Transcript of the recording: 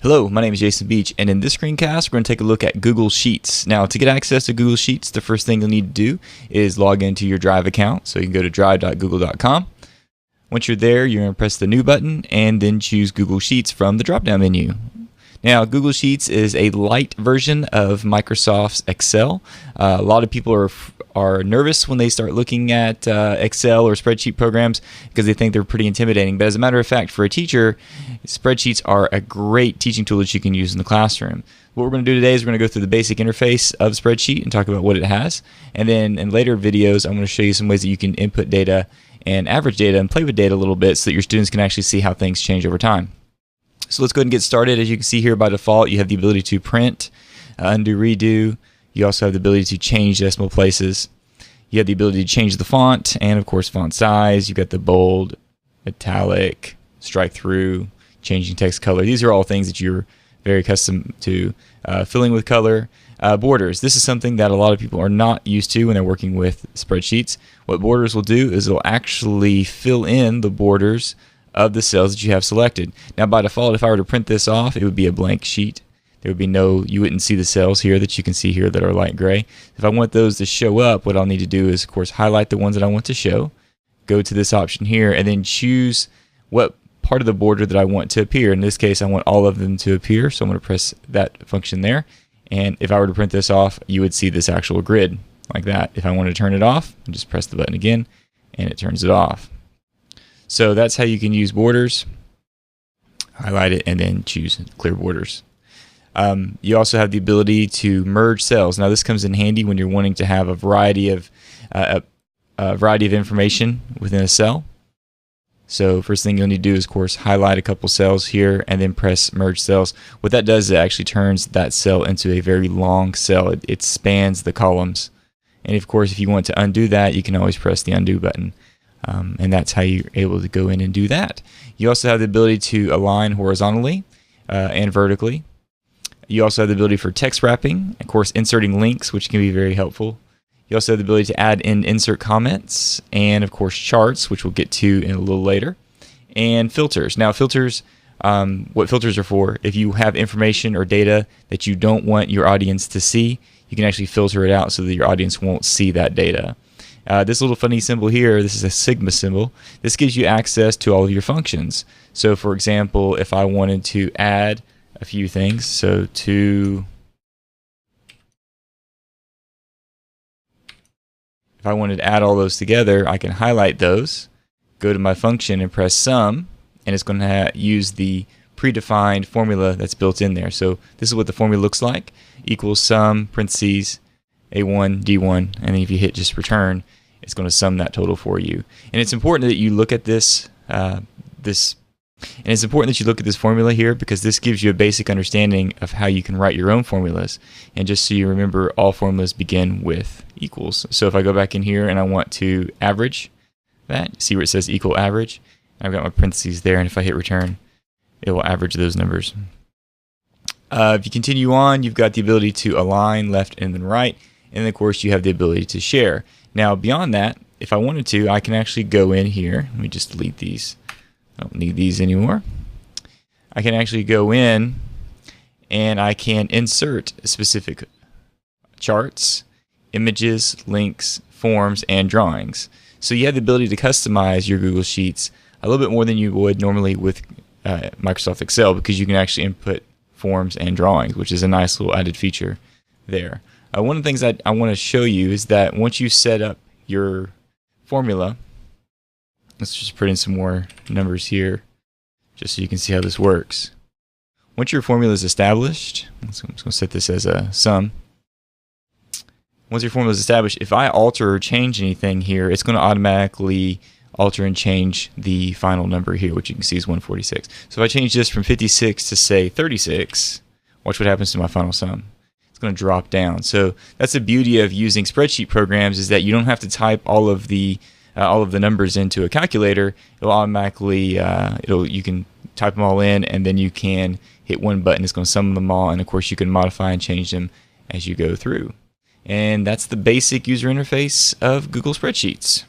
Hello, my name is Jason Beach, and in this screencast, we're going to take a look at Google Sheets. Now, to get access to Google Sheets, the first thing you'll need to do is log into your Drive account. So you can go to drive.google.com. Once you're there, you're going to press the New button and then choose Google Sheets from the drop-down menu. Now, Google Sheets is a light version of Microsoft's Excel. A lot of people are nervous when they start looking at Excel or spreadsheet programs because they think they're pretty intimidating. But as a matter of fact, for a teacher, spreadsheets are a great teaching tool that you can use in the classroom. What we're going to do today is we're going to go through the basic interface of spreadsheet and talk about what it has. And then in later videos, I'm going to show you some ways that you can input data and average data and play with data a little bit so that your students can actually see how things change over time. So let's go ahead and get started. As you can see here, by default, you have the ability to print, undo, redo. You also have the ability to change decimal places. You have the ability to change the font and, of course, font size. You've got the bold, italic, strike through, changing text color. These are all things that you're very accustomed to. Filling with color. Borders. This is something that a lot of people are not used to when they're working with spreadsheets. What borders will do is it'll actually fill in the borders of the cells that you have selected. Now, by default, if I were to print this off, it would be a blank sheet. There would be you wouldn't see the cells here that you can see here that are light gray. If I want those to show up, what I'll need to do is, of course, highlight the ones that I want to show, go to this option here, and then choose what part of the border that I want to appear. In this case, I want all of them to appear, so I'm going to press that function there. And if I were to print this off, you would see this actual grid like that. If I want to turn it off, I just press the button again, and it turns it off. So that's how you can use borders. Highlight it and then choose clear borders. You also have the ability to merge cells. Now this comes in handy when you're wanting to have a variety of information within a cell. So first thing you'll need to do is, of course, highlight a couple cells here and then press merge cells. What that does is it actually turns that cell into a very long cell. It spans the columns. And of course, if you want to undo that, you can always press the undo button. And that's how you're able to go in and do that. You also have the ability to align horizontally and vertically. You also have the ability for text wrapping, of course, inserting links, which can be very helpful. You also have the ability to add in insert comments and, of course, charts, which we'll get to in a little later, and filters. Now, filters, what filters are for, if you have information or data that you don't want your audience to see, you can actually filter it out so that your audience won't see that data. This little funny symbol here, this is a sigma symbol. This gives you access to all of your functions. So, for example, if I wanted to add a few things, so if I wanted to add all those together, I can highlight those, go to my function and press sum, and it's going to use the predefined formula that's built in there. So this is what the formula looks like, equals sum, parentheses, A1, D1, and then if you hit just return, it's going to sum that total for you. And it's important that you look at this formula here, because this gives you a basic understanding of how you can write your own formulas. And just so you remember, all formulas begin with equals. So if I go back in here and I want to average that, see where it says equal average? I've got my parentheses there, and if I hit return, it will average those numbers. If you continue on, you've got the ability to align left and then right, and then of course you have the ability to share. Now beyond that, if I wanted to, I can actually go in here. Let me just delete these. I don't need these anymore. I can actually go in and I can insert specific charts, images, links, forms, and drawings. So you have the ability to customize your Google Sheets a little bit more than you would normally with Microsoft Excel, because you can actually input forms and drawings, which is a nice little added feature there. One of the things that I want to show you is that once you set up your formula, let's just put in some more numbers here just so you can see how this works. Once your formula is established, I'm just going to set this as a sum. Once your formula is established, if I alter or change anything here, it's going to automatically alter and change the final number here, which you can see is 146. So if I change this from 56 to, say, 36, watch what happens to my final sum. It's going to drop down. So that's the beauty of using spreadsheet programs, is that you don't have to type all of the numbers into a calculator. It'll automatically, you can type them all in, and then you can hit one button. It's going to sum them all, and of course you can modify and change them as you go through. And that's the basic user interface of Google Spreadsheets.